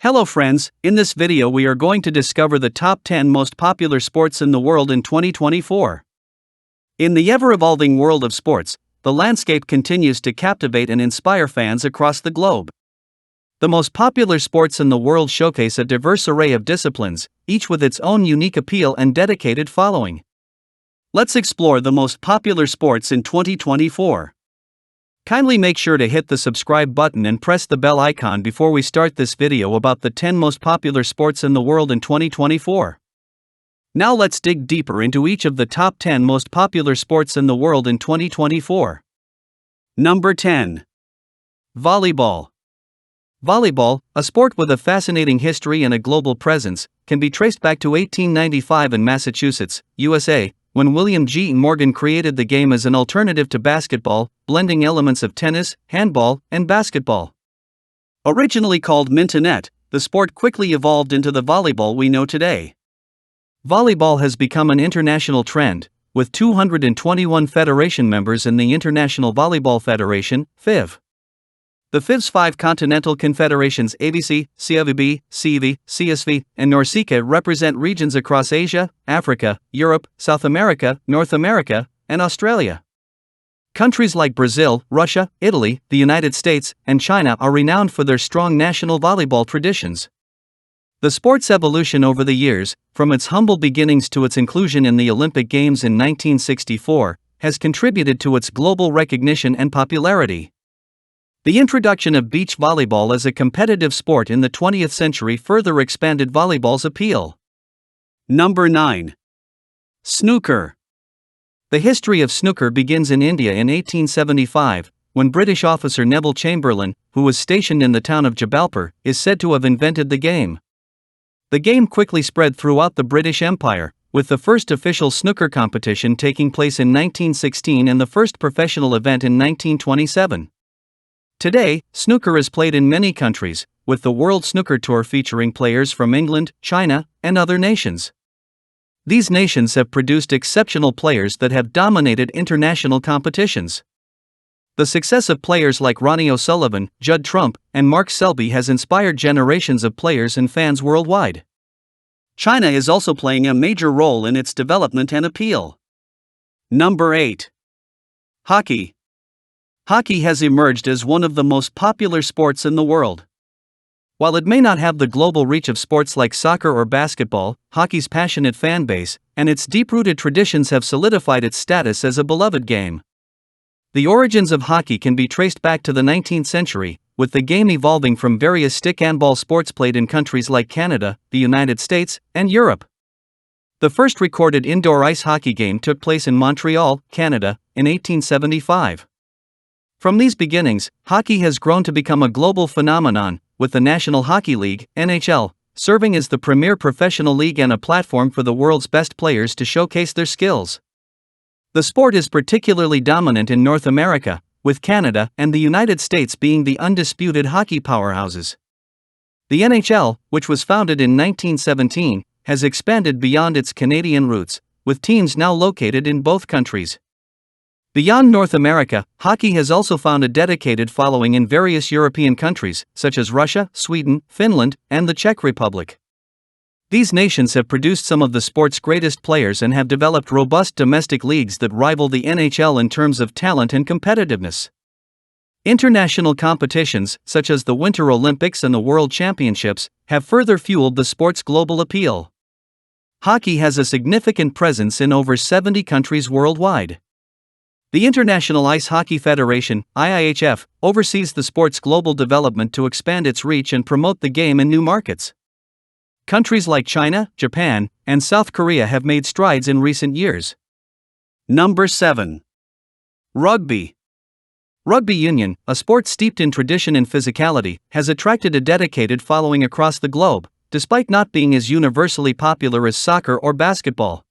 Hello friends, in this video we are going to discover the top 10 most popular sports in the world in 2024. In the ever-evolving world of sports, the landscape continues to captivate and inspire fans across the globe. The most popular sports in the world showcase a diverse array of disciplines, each with its own unique appeal and dedicated following. Let's explore the most popular sports in 2024. Kindly make sure to hit the subscribe button and press the bell icon before we start this video about the 10 most popular sports in the world in 2024. Now let's dig deeper into each of the top 10 most popular sports in the world in 2024. Number 10. Volleyball. Volleyball, a sport with a fascinating history and a global presence, can be traced back to 1895 in Massachusetts, USA, when William G. Morgan created the game as an alternative to basketball, blending elements of tennis, handball, and basketball. Originally called mintonette, the sport quickly evolved into the volleyball we know today. Volleyball has become an international trend, with 221 federation members in the International Volleyball Federation, FIV. The FIV's 5 continental confederations ABC, CIVB, CEV, CSV, and NORCECA represent regions across Asia, Africa, Europe, South America, North America, and Australia. Countries like Brazil, Russia, Italy, the United States, and China are renowned for their strong national volleyball traditions. The sport's evolution over the years, from its humble beginnings to its inclusion in the Olympic Games in 1964, has contributed to its global recognition and popularity. The introduction of beach volleyball as a competitive sport in the 20th century further expanded volleyball's appeal. Number 9. Snooker. The history of snooker begins in India in 1875, when British officer Neville Chamberlain, who was stationed in the town of Jabalpur, is said to have invented the game. The game quickly spread throughout the British Empire, with the first official snooker competition taking place in 1916 and the first professional event in 1927. Today, snooker is played in many countries, with the World Snooker Tour featuring players from England, China, and other nations. These nations have produced exceptional players that have dominated international competitions. The success of players like Ronnie O'Sullivan, Judd Trump, and Mark Selby has inspired generations of players and fans worldwide. China is also playing a major role in its development and appeal. Number 8. Hockey. Hockey has emerged as one of the most popular sports in the world. While it may not have the global reach of sports like soccer or basketball, hockey's passionate fan base and its deep-rooted traditions have solidified its status as a beloved game. The origins of hockey can be traced back to the 19th century, with the game evolving from various stick and ball sports played in countries like Canada, the United States, and Europe. The first recorded indoor ice hockey game took place in Montreal, Canada, in 1875. From these beginnings, hockey has grown to become a global phenomenon, with the National Hockey League, NHL, serving as the premier professional league and a platform for the world's best players to showcase their skills. The sport is particularly dominant in North America, with Canada and the United States being the undisputed hockey powerhouses. The NHL, which was founded in 1917, has expanded beyond its Canadian roots, with teams now located in both countries. Beyond North America, hockey has also found a dedicated following in various European countries, such as Russia, Sweden, Finland, and the Czech Republic. These nations have produced some of the sport's greatest players and have developed robust domestic leagues that rival the NHL in terms of talent and competitiveness. International competitions, such as the Winter Olympics and the World Championships, have further fueled the sport's global appeal. Hockey has a significant presence in over 70 countries worldwide. The International Ice Hockey Federation, IIHF, oversees the sport's global development to expand its reach and promote the game in new markets. Countries like China, Japan, and South Korea have made strides in recent years. Number 7. Rugby. Rugby union, a sport steeped in tradition and physicality, has attracted a dedicated following across the globe, despite not being as universally popular as soccer or basketball.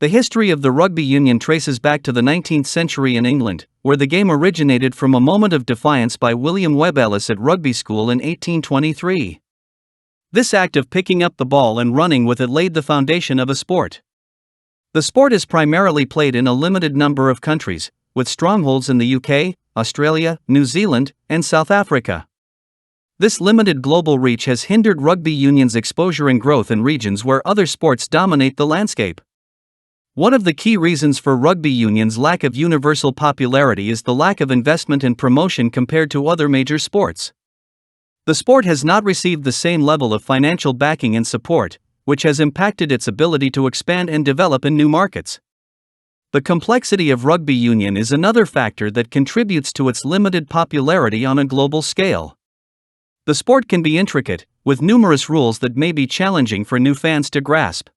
The history of the rugby union traces back to the 19th century in England, where the game originated from a moment of defiance by William Webb Ellis at rugby school in 1823. This act of picking up the ball and running with it laid the foundation of a sport. The sport is primarily played in a limited number of countries, with strongholds in the UK, Australia, New Zealand, and South Africa. This limited global reach has hindered rugby union's exposure and growth in regions where other sports dominate the landscape. One of the key reasons for rugby union's lack of universal popularity is the lack of investment and promotion compared to other major sports. The sport has not received the same level of financial backing and support, which has impacted its ability to expand and develop in new markets. The complexity of rugby union is another factor that contributes to its limited popularity on a global scale. The sport can be intricate, with numerous rules that may be challenging for new fans to grasp.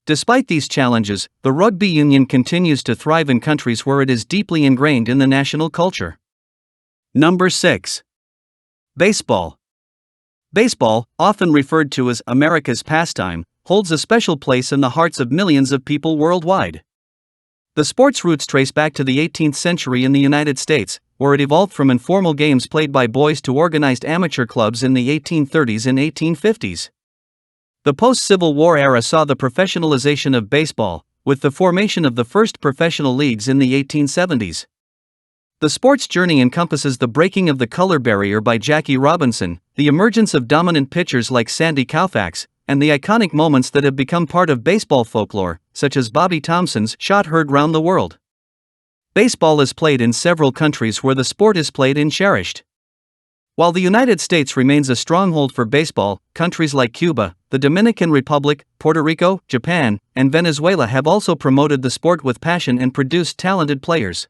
Despite these challenges, the rugby union continues to thrive in countries where it is deeply ingrained in the national culture. Number 6. Baseball. Baseball, often referred to as America's pastime, holds a special place in the hearts of millions of people worldwide. The sport's roots trace back to the 18th century in the United States, where it evolved from informal games played by boys to organized amateur clubs in the 1830s and 1850s. The post-Civil War era saw the professionalization of baseball, with the formation of the first professional leagues in the 1870s. The sport's journey encompasses the breaking of the color barrier by Jackie Robinson, the emergence of dominant pitchers like Sandy Koufax, and the iconic moments that have become part of baseball folklore, such as Bobby Thomson's shot heard round the world. Baseball is played in several countries where the sport is played and cherished. While the United States remains a stronghold for baseball, countries like Cuba, the Dominican Republic, Puerto Rico, Japan, and Venezuela have also promoted the sport with passion and produced talented players.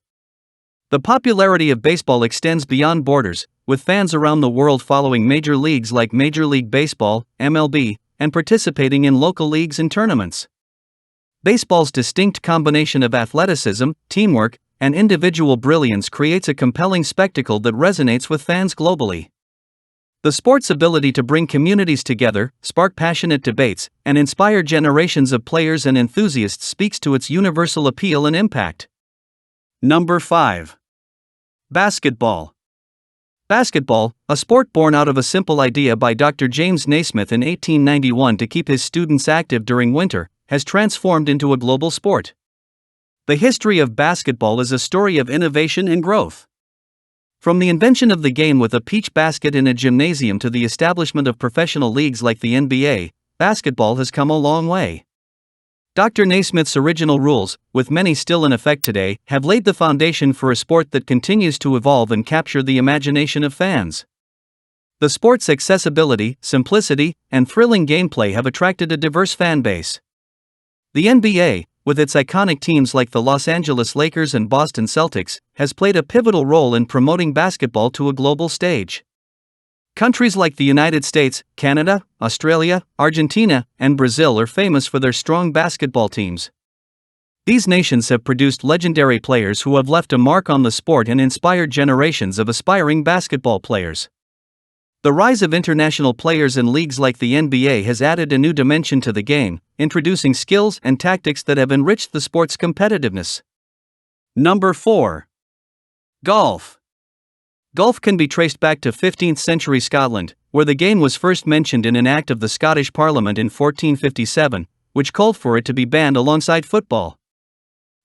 The popularity of baseball extends beyond borders, with fans around the world following major leagues like Major League Baseball, MLB, and participating in local leagues and tournaments. Baseball's distinct combination of athleticism, teamwork, and individual brilliance creates a compelling spectacle that resonates with fans globally. The sport's ability to bring communities together, spark passionate debates, and inspire generations of players and enthusiasts speaks to its universal appeal and impact. Number 5. Basketball. Basketball, a sport born out of a simple idea by Dr. James Naismith in 1891 to keep his students active during winter, has transformed into a global sport. The history of basketball is a story of innovation and growth. From the invention of the game with a peach basket in a gymnasium to the establishment of professional leagues like the NBA, basketball has come a long way. Dr. Naismith's original rules, with many still in effect today, have laid the foundation for a sport that continues to evolve and capture the imagination of fans. The sport's accessibility, simplicity, and thrilling gameplay have attracted a diverse fan base. The NBA, with its iconic teams like the Los Angeles Lakers and Boston Celtics, has played a pivotal role in promoting basketball to a global stage. Countries like the United States, Canada, Australia, Argentina, and Brazil are famous for their strong basketball teams. These nations have produced legendary players who have left a mark on the sport and inspired generations of aspiring basketball players. The rise of international players in leagues like the NBA has added a new dimension to the game, introducing skills and tactics that have enriched the sport's competitiveness. Number 4. Golf. Golf can be traced back to 15th century Scotland, where the game was first mentioned in an act of the Scottish Parliament in 1457, which called for it to be banned alongside football.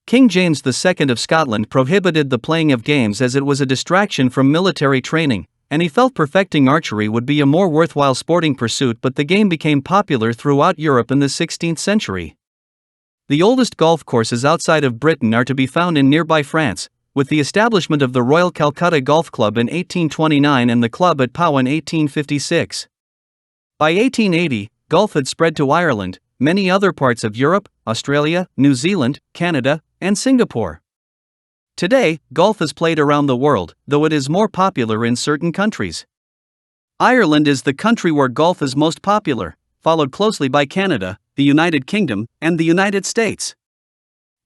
King James II of Scotland prohibited the playing of games as it was a distraction from military training, and he felt perfecting archery would be a more worthwhile sporting pursuit, but the game became popular throughout Europe in the 16th century. The oldest golf courses outside of Britain are to be found in nearby France, with the establishment of the Royal Calcutta Golf Club in 1829 and the club at Pau in 1856. By 1880, golf had spread to Ireland, many other parts of Europe, Australia, New Zealand, Canada, and Singapore. Today, golf is played around the world, though it is more popular in certain countries. Ireland is the country where golf is most popular, followed closely by Canada, the United Kingdom, and the United States.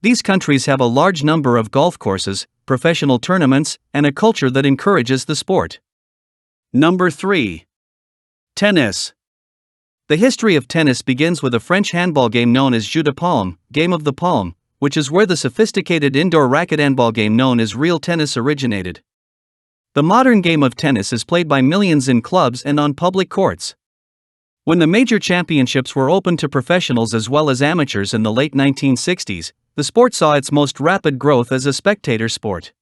These countries have a large number of golf courses, professional tournaments, and a culture that encourages the sport. Number 3. Tennis. The history of tennis begins with a French handball game known as jeu de paume, game of the palm, which is where the sophisticated indoor racket handball game known as real tennis originated. The modern game of tennis is played by millions in clubs and on public courts. When the major championships were open to professionals as well as amateurs in the late 1960s, the sport saw its most rapid growth as a spectator sport.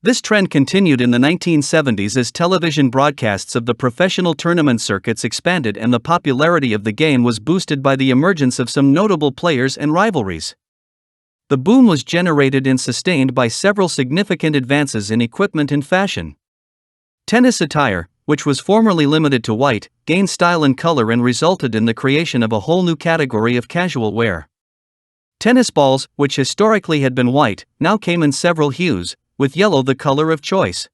This trend continued in the 1970s as television broadcasts of the professional tournament circuits expanded and the popularity of the game was boosted by the emergence of some notable players and rivalries. The boom was generated and sustained by several significant advances in equipment and fashion. Tennis attire, which was formerly limited to white, gained style and color and resulted in the creation of a whole new category of casual wear. Tennis balls, which historically had been white, now came in several hues, with yellow the color of choice.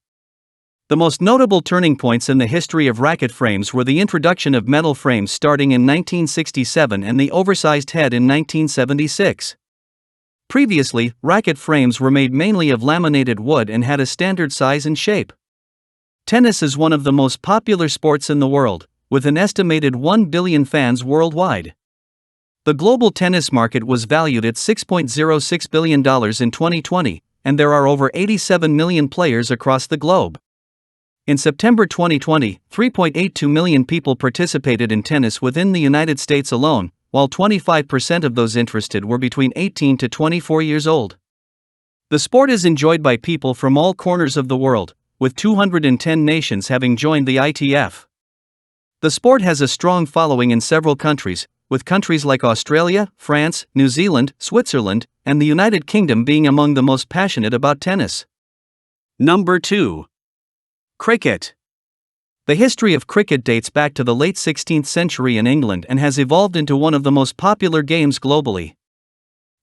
The most notable turning points in the history of racket frames were the introduction of metal frames starting in 1967 and the oversized head in 1976. Previously, racket frames were made mainly of laminated wood and had a standard size and shape. Tennis is one of the most popular sports in the world, with an estimated 1 billion fans worldwide. The global tennis market was valued at $6.06 billion in 2020, and there are over 87 million players across the globe. In September 2020, 3.82 million people participated in tennis within the United States alone, while 25% of those interested were between 18 to 24 years old. The sport is enjoyed by people from all corners of the world, with 210 nations having joined the ITF. The sport has a strong following in several countries, with countries like Australia, France, New Zealand, Switzerland, and the United Kingdom being among the most passionate about tennis. Number 2. Cricket. The history of cricket dates back to the late 16th century in England and has evolved into one of the most popular games globally.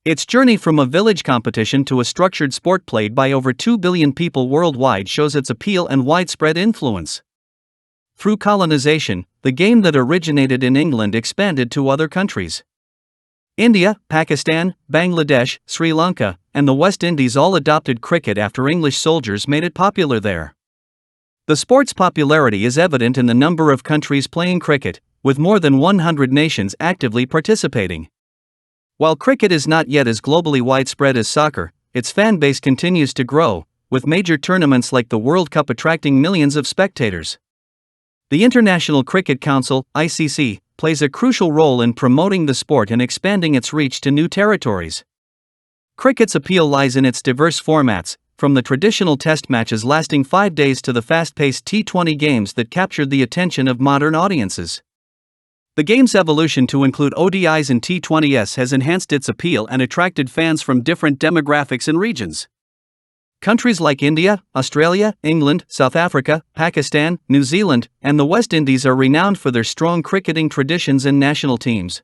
Its journey from a village competition to a structured sport played by over 2 billion people worldwide shows its appeal and widespread influence. Through colonization, the game that originated in England expanded to other countries. India, Pakistan, Bangladesh, Sri Lanka, and the West Indies all adopted cricket after English soldiers made it popular there. The sport's popularity is evident in the number of countries playing cricket, with more than 100 nations actively participating. While cricket is not yet as globally widespread as soccer, its fan base continues to grow, with major tournaments like the World Cup attracting millions of spectators. The International Cricket Council, ICC, plays a crucial role in promoting the sport and expanding its reach to new territories. Cricket's appeal lies in its diverse formats, from the traditional test matches lasting 5 days to the fast-paced T20 games that captured the attention of modern audiences. The game's evolution to include ODIs and T20s has enhanced its appeal and attracted fans from different demographics and regions. Countries like India, Australia, England, South Africa, Pakistan, New Zealand, and the West Indies are renowned for their strong cricketing traditions and national teams.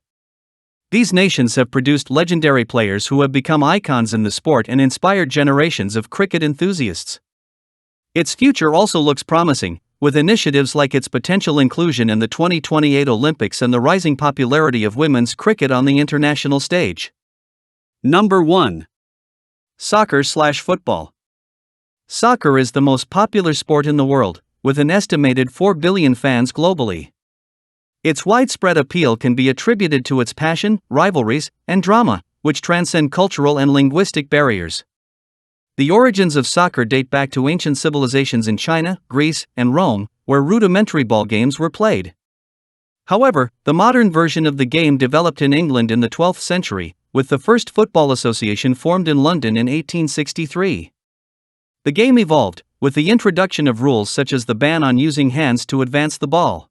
These nations have produced legendary players who have become icons in the sport and inspired generations of cricket enthusiasts. Its future also looks promising, with initiatives like its potential inclusion in the 2028 Olympics and the rising popularity of women's cricket on the international stage. Number 1. Soccer/football. Soccer is the most popular sport in the world, with an estimated 4 billion fans globally. Its widespread appeal can be attributed to its passion, rivalries, and drama, which transcend cultural and linguistic barriers. The origins of soccer date back to ancient civilizations in China, Greece, and Rome, where rudimentary ball games were played. However, the modern version of the game developed in England in the 12th century, with the first football association formed in London in 1863. The game evolved, with the introduction of rules such as the ban on using hands to advance the ball.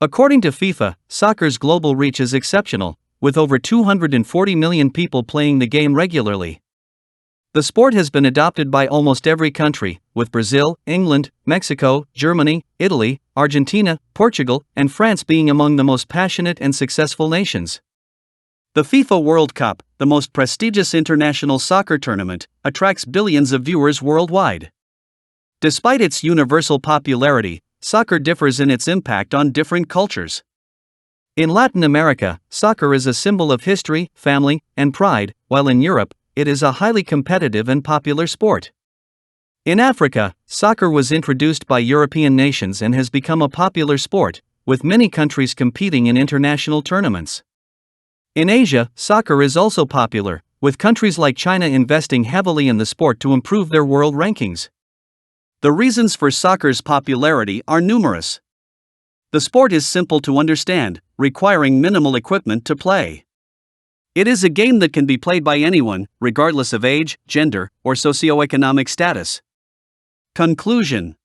According to FIFA, soccer's global reach is exceptional, with over 240 million people playing the game regularly. The sport has been adopted by almost every country, with Brazil, England, Mexico, Germany, Italy, Argentina, Portugal, and France being among the most passionate and successful nations. The FIFA World Cup, the most prestigious international soccer tournament, attracts billions of viewers worldwide. Despite its universal popularity, soccer differs in its impact on different cultures. In Latin America, soccer is a symbol of history, family, and pride, while in Europe, it is a highly competitive and popular sport. In Africa, soccer was introduced by European nations and has become a popular sport, with many countries competing in international tournaments. In Asia, soccer is also popular, with countries like China investing heavily in the sport to improve their world rankings. The reasons for soccer's popularity are numerous. The sport is simple to understand, requiring minimal equipment to play. It is a game that can be played by anyone, regardless of age, gender, or socioeconomic status. Conclusion.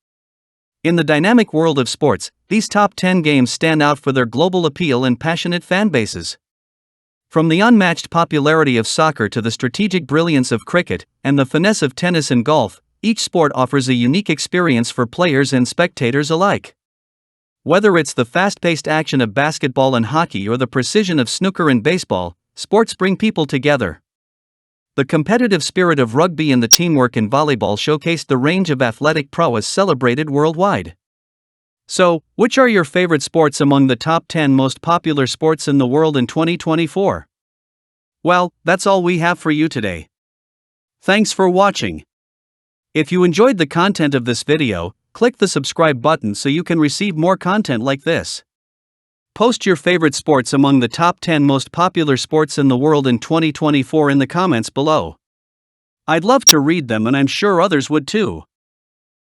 In the dynamic world of sports, these top 10 games stand out for their global appeal and passionate fan bases. From the unmatched popularity of soccer to the strategic brilliance of cricket and the finesse of tennis and golf, each sport offers a unique experience for players and spectators alike. Whether it's the fast-paced action of basketball and hockey or the precision of snooker and baseball, sports bring people together. The competitive spirit of rugby and the teamwork in volleyball showcased the range of athletic prowess celebrated worldwide. So, which are your favorite sports among the top 10 most popular sports in the world in 2024? Well, that's all we have for you today. Thanks for watching. If you enjoyed the content of this video, click the subscribe button so you can receive more content like this. Post your favorite sports among the top 10 most popular sports in the world in 2024 in the comments below. I'd love to read them and I'm sure others would too.